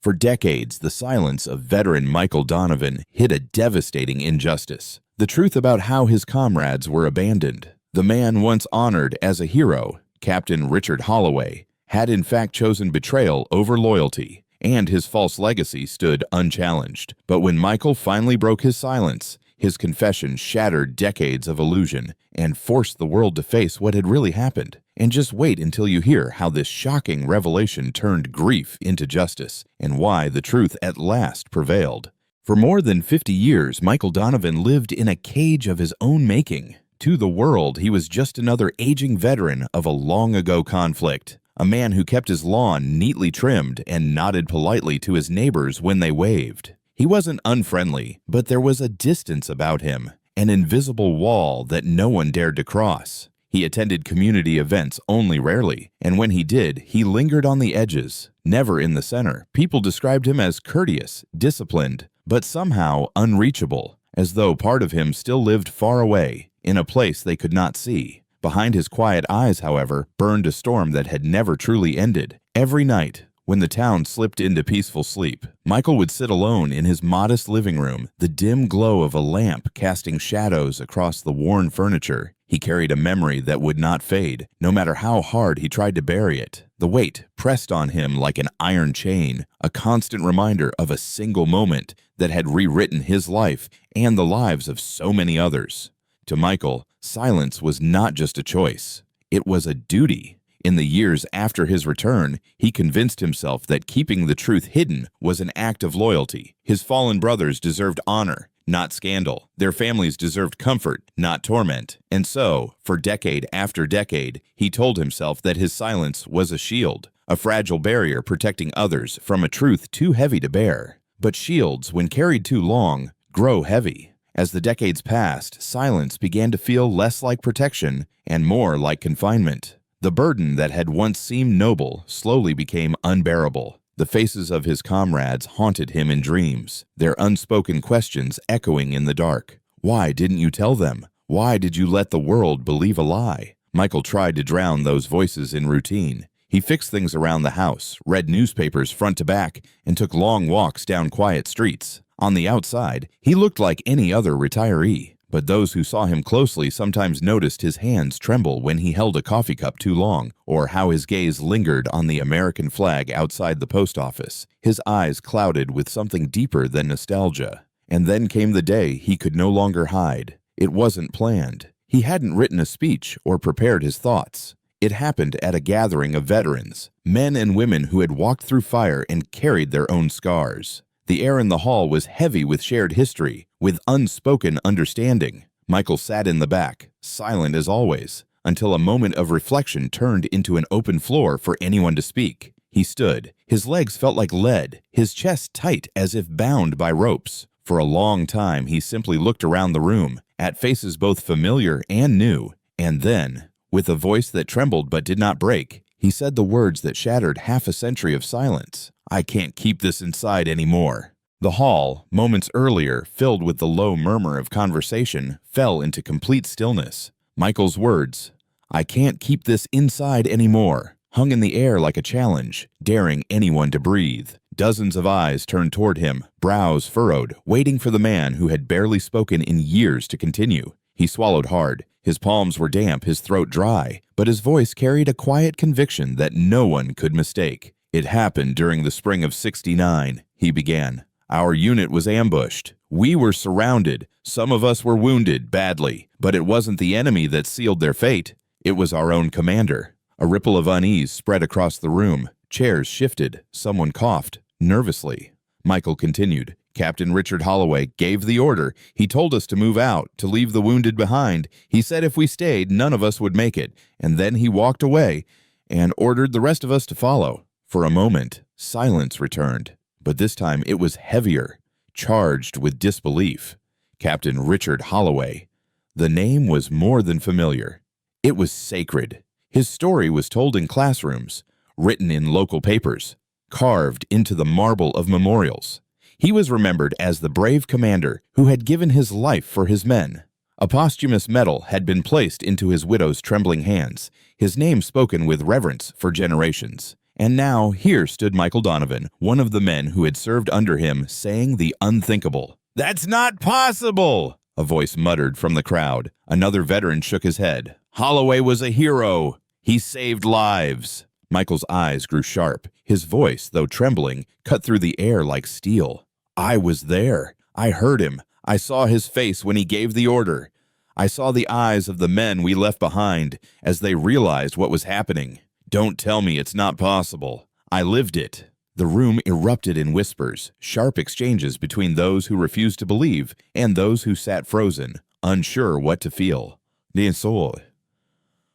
For decades, the silence of veteran Michael Donovan hid a devastating injustice. The truth about how his comrades were abandoned. The man once honored as a hero, Captain Richard Holloway, had in fact chosen betrayal over loyalty, and his false legacy stood unchallenged. But when Michael finally broke his silence, his confession shattered decades of illusion and forced the world to face what had really happened. And just wait until you hear how this shocking revelation turned grief into justice and why the truth at last prevailed. For more than 50 years, Michael Donovan lived in a cage of his own making. To the world, he was just another aging veteran of a long-ago conflict, a man who kept his lawn neatly trimmed and nodded politely to his neighbors when they waved. He wasn't unfriendly, but there was a distance about him, an invisible wall that no one dared to cross. He attended community events only rarely, and when he did, he lingered on the edges, never in the center. People described him as courteous, disciplined, but somehow unreachable, as though part of him still lived far away, in a place they could not see. Behind his quiet eyes, however, burned a storm that had never truly ended. Every night, when the town slipped into peaceful sleep, Michael would sit alone in his modest living room, the dim glow of a lamp casting shadows across the worn furniture. He carried a memory that would not fade, no matter how hard he tried to bury it. The weight pressed on him like an iron chain, a constant reminder of a single moment that had rewritten his life and the lives of so many others. To Michael, silence was not just a choice, it was a duty. In the years after his return, he convinced himself that keeping the truth hidden was an act of loyalty. His fallen brothers deserved honor, not scandal. Their families deserved comfort, not torment. And so, for decade after decade, he told himself that his silence was a shield, a fragile barrier protecting others from a truth too heavy to bear. But shields, when carried too long, grow heavy. As the decades passed, silence began to feel less like protection and more like confinement. The burden that had once seemed noble slowly became unbearable. The faces of his comrades haunted him in dreams, their unspoken questions echoing in the dark. Why didn't you tell them? Why did you let the world believe a lie? Michael tried to drown those voices in routine. He fixed things around the house, read newspapers front to back, and took long walks down quiet streets. On the outside, he looked like any other retiree, but those who saw him closely sometimes noticed his hands tremble when he held a coffee cup too long, or how his gaze lingered on the American flag outside the post office, his eyes clouded with something deeper than nostalgia. And then came the day he could no longer hide. It wasn't planned. He hadn't written a speech or prepared his thoughts. It happened at a gathering of veterans, men and women who had walked through fire and carried their own scars. The air in the hall was heavy with shared history, with unspoken understanding. Michael sat in the back, silent as always, until a moment of reflection turned into an open floor for anyone to speak. He stood. His legs felt like lead, his chest tight as if bound by ropes. For a long time, he simply looked around the room, at faces both familiar and new. And then, with a voice that trembled but did not break, he said the words that shattered half a century of silence. "I can't keep this inside anymore." The hall, moments earlier filled with the low murmur of conversation, fell into complete stillness. Michael's words, "I can't keep this inside anymore," hung in the air like a challenge, daring anyone to breathe. Dozens of eyes turned toward him, brows furrowed, waiting for the man who had barely spoken in years to continue. He swallowed hard. His palms were damp, his throat dry, but his voice carried a quiet conviction that no one could mistake. "It happened during the spring of '69, he began. "Our unit was ambushed. We were surrounded. Some of us were wounded badly, but it wasn't the enemy that sealed their fate. It was our own commander." A ripple of unease spread across the room. Chairs shifted. Someone coughed, nervously. Michael continued. "Captain Richard Holloway gave the order. He told us to move out, to leave the wounded behind. He said if we stayed, none of us would make it. And then he walked away and ordered the rest of us to follow." For a moment, silence returned, but this time it was heavier, charged with disbelief. Captain Richard Holloway. The name was more than familiar. It was sacred. His story was told in classrooms, written in local papers, carved into the marble of memorials. He was remembered as the brave commander who had given his life for his men. A posthumous medal had been placed into his widow's trembling hands, his name spoken with reverence for generations. And now here stood Michael Donovan, one of the men who had served under him, saying the unthinkable. "That's not possible!" a voice muttered from the crowd. Another veteran shook his head. "Holloway was a hero. He saved lives." Michael's eyes grew sharp. His voice, though trembling, cut through the air like steel. "I was there. I heard him. I saw his face when he gave the order. I saw the eyes of the men we left behind as they realized what was happening. Don't tell me it's not possible. I lived it." The room erupted in whispers, sharp exchanges between those who refused to believe and those who sat frozen, unsure what to feel.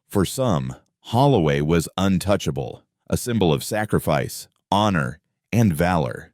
For some, Holloway was untouchable, a symbol of sacrifice, honor, and valor.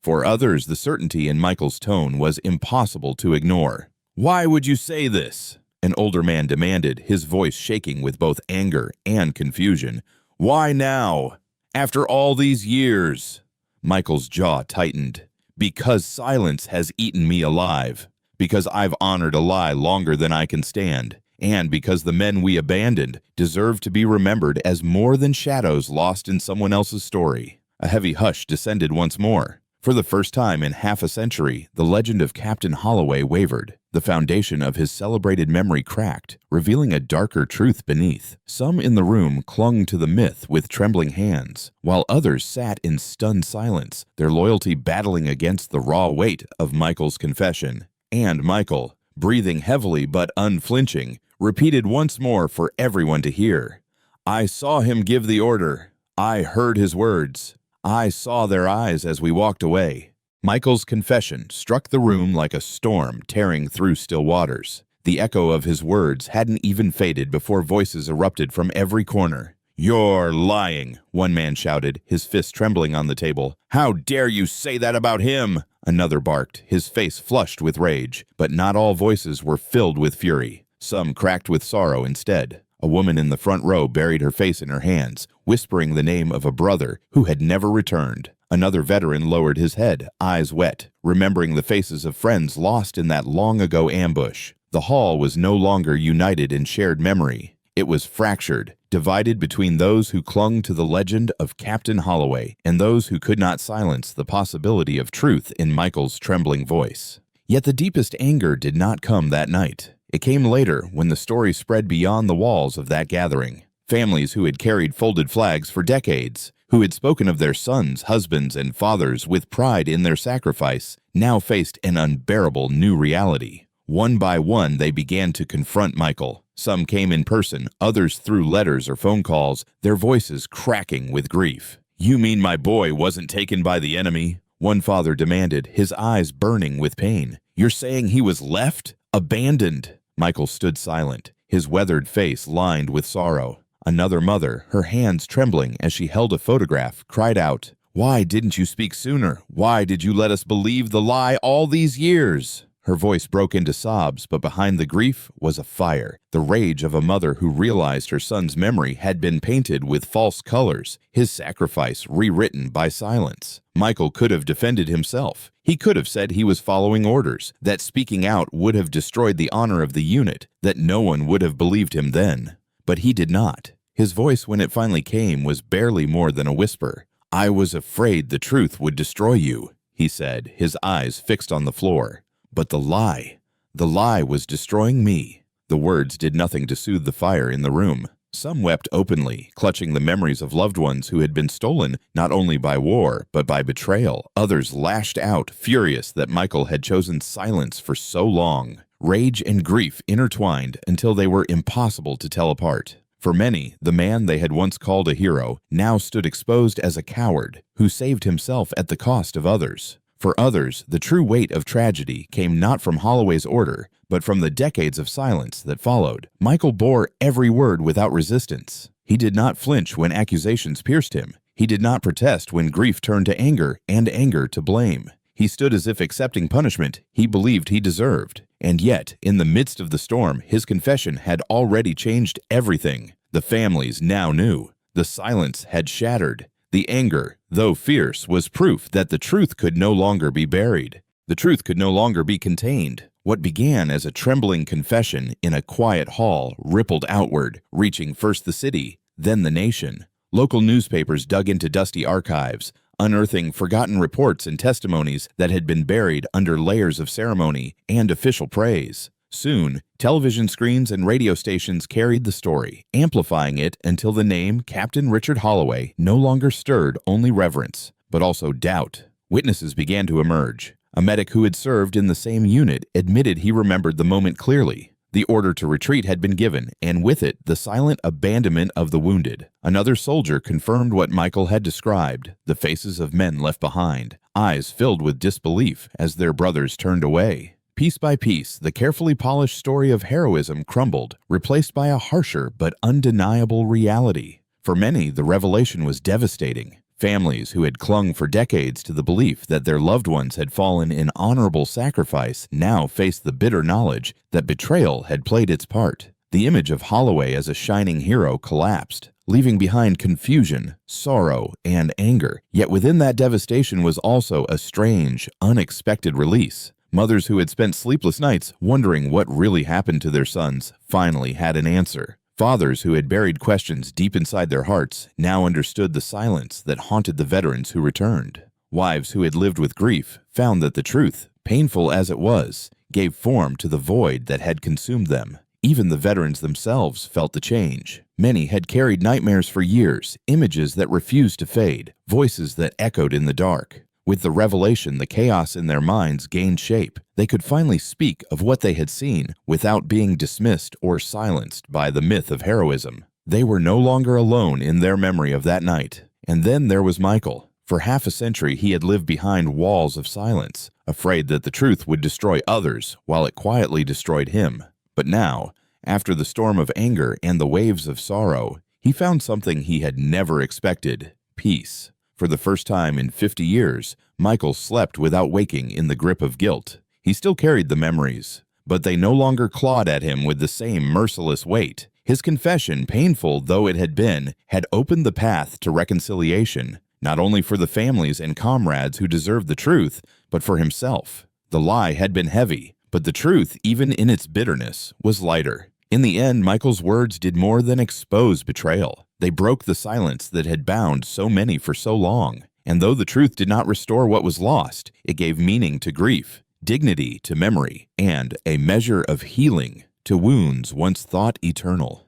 For others, the certainty in Michael's tone was impossible to ignore. "Why would you say this?" an older man demanded, his voice shaking with both anger and confusion. "Why now? After all these years?" Michael's jaw tightened. "Because silence has eaten me alive. Because I've honored a lie longer than I can stand. And because the men we abandoned deserve to be remembered as more than shadows lost in someone else's story." A heavy hush descended once more. For the first time in half a century, the legend of Captain Holloway wavered. The foundation of his celebrated memory cracked, revealing a darker truth beneath. Some in the room clung to the myth with trembling hands, while others sat in stunned silence, their loyalty battling against the raw weight of Michael's confession. And Michael, breathing heavily but unflinching, repeated once more for everyone to hear. "I saw him give the order. I heard his words. I saw their eyes as we walked away." Michael's confession struck the room like a storm tearing through still waters. The echo of his words hadn't even faded before voices erupted from every corner. "You're lying," one man shouted, his fist trembling on the table. "How dare you say that about him?" Another barked, his face flushed with rage. But not all voices were filled with fury. Some cracked with sorrow instead. A woman in the front row buried her face in her hands, whispering the name of a brother who had never returned. Another veteran lowered his head, eyes wet, remembering the faces of friends lost in that long-ago ambush. The hall was no longer united in shared memory. It was fractured, divided between those who clung to the legend of Captain Holloway and those who could not silence the possibility of truth in Michael's trembling voice. Yet the deepest anger did not come that night. It came later when the story spread beyond the walls of that gathering. Families who had carried folded flags for decades, who had spoken of their sons, husbands, and fathers with pride in their sacrifice, now faced an unbearable new reality. One by one, they began to confront Michael. Some came in person, others through letters or phone calls, their voices cracking with grief. "You mean my boy wasn't taken by the enemy?" one father demanded, his eyes burning with pain. "You're saying he was left? Abandoned?" Michael stood silent, his weathered face lined with sorrow. Another mother, her hands trembling as she held a photograph, cried out, "Why didn't you speak sooner? Why did you let us believe the lie all these years?" Her voice broke into sobs, but behind the grief was a fire, the rage of a mother who realized her son's memory had been painted with false colors, his sacrifice rewritten by silence. Michael could have defended himself. He could have said he was following orders, that speaking out would have destroyed the honor of the unit, that no one would have believed him then. But he did not. His voice, when it finally came, was barely more than a whisper. "I was afraid the truth would destroy you," he said, his eyes fixed on the floor. "But the lie was destroying me." The words did nothing to soothe the fire in the room. Some wept openly, clutching the memories of loved ones who had been stolen not only by war, but by betrayal. Others lashed out, furious that Michael had chosen silence for so long. Rage and grief intertwined until they were impossible to tell apart. For many, the man they had once called a hero now stood exposed as a coward who saved himself at the cost of others. For others, the true weight of tragedy came not from Holloway's order, but from the decades of silence that followed. Michael bore every word without resistance. He did not flinch when accusations pierced him. He did not protest when grief turned to anger and anger to blame. He stood as if accepting punishment he believed he deserved. And yet, in the midst of the storm, his confession had already changed everything. The families now knew. The silence had shattered. The anger, though fierce, was proof that the truth could no longer be buried. The truth could no longer be contained. What began as a trembling confession in a quiet hall rippled outward, reaching first the city, then the nation. Local newspapers dug into dusty archives, unearthing forgotten reports and testimonies that had been buried under layers of ceremony and official praise. Soon, television screens and radio stations carried the story, amplifying it until the name Captain Richard Holloway no longer stirred only reverence, but also doubt. Witnesses began to emerge. A medic who had served in the same unit admitted he remembered the moment clearly. The order to retreat had been given, and with it, the silent abandonment of the wounded. Another soldier confirmed what Michael had described, the faces of men left behind, eyes filled with disbelief as their brothers turned away. Piece by piece, the carefully polished story of heroism crumbled, replaced by a harsher but undeniable reality. For many, the revelation was devastating. Families who had clung for decades to the belief that their loved ones had fallen in honorable sacrifice now faced the bitter knowledge that betrayal had played its part. The image of Holloway as a shining hero collapsed, leaving behind confusion, sorrow, and anger. Yet within that devastation was also a strange, unexpected release. Mothers who had spent sleepless nights wondering what really happened to their sons finally had an answer. Fathers who had buried questions deep inside their hearts now understood the silence that haunted the veterans who returned. Wives who had lived with grief found that the truth, painful as it was, gave form to the void that had consumed them. Even the veterans themselves felt the change. Many had carried nightmares for years, images that refused to fade, voices that echoed in the dark. With the revelation, the chaos in their minds gained shape. They could finally speak of what they had seen without being dismissed or silenced by the myth of heroism. They were no longer alone in their memory of that night. And then there was Michael. For half a century, he had lived behind walls of silence, afraid that the truth would destroy others while it quietly destroyed him. But now, after the storm of anger and the waves of sorrow, he found something he had never expected: peace. For the first time in 50 years, Michael slept without waking in the grip of guilt. He still carried the memories, but they no longer clawed at him with the same merciless weight. His confession, painful though it had been, had opened the path to reconciliation, not only for the families and comrades who deserved the truth, but for himself. The lie had been heavy, but the truth, even in its bitterness, was lighter. In the end, Michael's words did more than expose betrayal. They broke the silence that had bound so many for so long. And though the truth did not restore what was lost, it gave meaning to grief, dignity to memory, and a measure of healing to wounds once thought eternal.